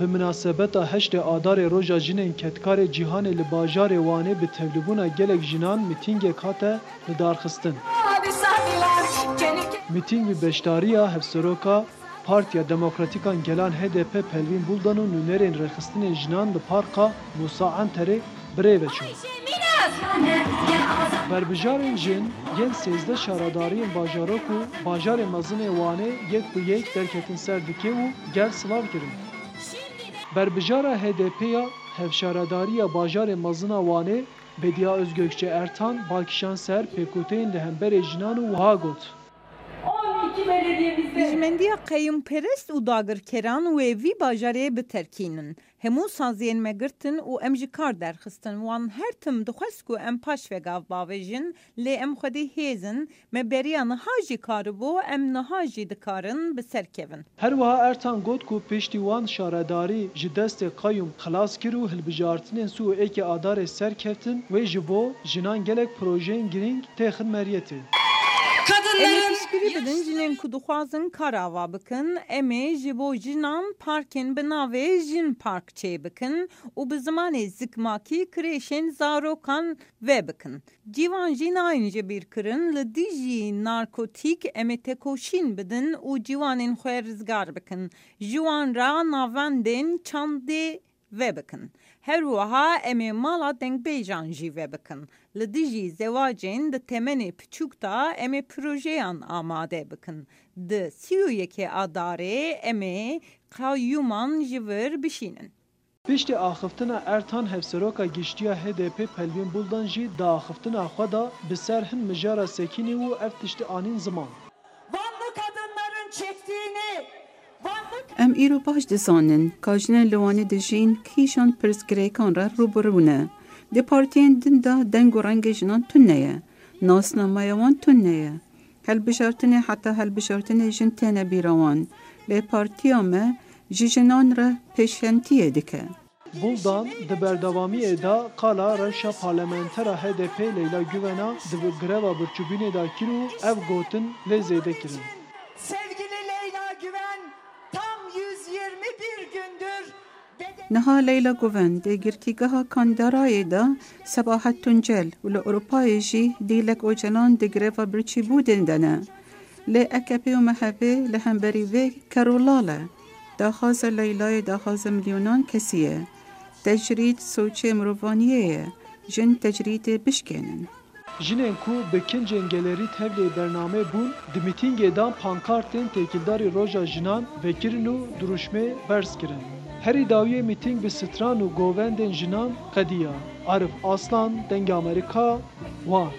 bi münasebeta heştê Adarê Roja Jinên Ketkarê Cîhanê li bajarê Wanê bi tevlîbûna gelek jinan mîtîngek hate lidarxistin. Mîtîng bi beşdariya hevseroka Partiya Demokratîkan Gelan HDP Pelvîn Buldan û nûnerên rêxistinên jinan li Parka Musa Anterê birêve çû. Berbijarên jin yên 13 şaradariyên bajarok û bajarê mezin ê Wanê yek bi yek derketin ser dikê û gel silav kirin. Berbijara HDP'ya hevşaradariya bajarê mezina Wanê Bediya Özgökçe Ertan balkişan ser pêkûteyên li hemberê jinan û wiha got. Dijmendiya qeyûmperest û dagirkeran wê vî bajarê biterkînin. Hemû saziyên me girtin û em ji kar derxistin. Wan her tim dixwest ku em paş vegav bavêjin, lê em xwedî hêzin, me beriya niha jî karibû, em niha jî dikarin bi ser kevin. Her wiha Ertan got ku pêştî wan şaredarî ji destê qeyûm xilas kir û hilbijartinên sû û êkê Adarê serkeftin wê ji bo jinan gelek projeyên girîng têxin meriyetê. Em piştgirî bidin jinên ku dixwazin kar ava bikin, em ê ji bo jinan parkên bi navê Jin Park çê bikin û bi zimanê zikmakî kirêşên zarokan vê bikin. Cîwan jî nayên ji bîr kirin, li dijî narkotîk em ê tekoşîn bidin û cîwanên xwe rizgar bikin. Ji wan re navendên çandê vê bikin. Her wiha em ê mala dengbêjan jî vê bikin. Li dijî zewacên di temenê piçûk da em ê projeyan amade bikin. Di 31 Adarê em ê qayyûman ji vir bişînin. Piştî axiftina Ertan hevseroka giştiya HDP Pelvîn Buldan jî di axiftina xwe da bi ser hin mijara sekînî û ev tiştî anîn ziman. Vanlı kadınların çektiğini Em îro baş dizanin ka jinên li Wanê dijîn kîşan pirsgirêkan re rûbirûne. Di partiyên din de deng û rengê jinan tune ye. Nasnamaya wan tune ye. Helbijartinê heta helbijartinê jin têne bîra wan. Lê partiya me ji jinan re pêşkentiyê dike. Buldan di berdewamiyê de qala rewşa parlamentera HDP Leyla Güven'a di greva birçûbînê da kir û ev gotin lê zêde kirin. sevgili Leyla Güven tam 121 gündür Niha Leyla Guven dê girtîgeha Kandarayê de Sebahet Tuncel û li Ewropayê jî dîlek ocalan di greva birçîbûdên de ne. Lê AKP û MHP li hemberî vê kerolal e. Daxwaza Leylayê daxwaza milyonan kesî ye. Tecrîd soçê mirovaniyê ye. Jin tecrîdê bişkênin. Jinên ku bi kincên gelerî tevlê bername bûn, di mîtîngê de pankartên têkildarî Roja Jinan vekirin û duruşmê berz kirin. Herî dawiyê mîtîng bi stran û govendên jinan qediya. Arif Aslan, Deng Amerîka, Wan.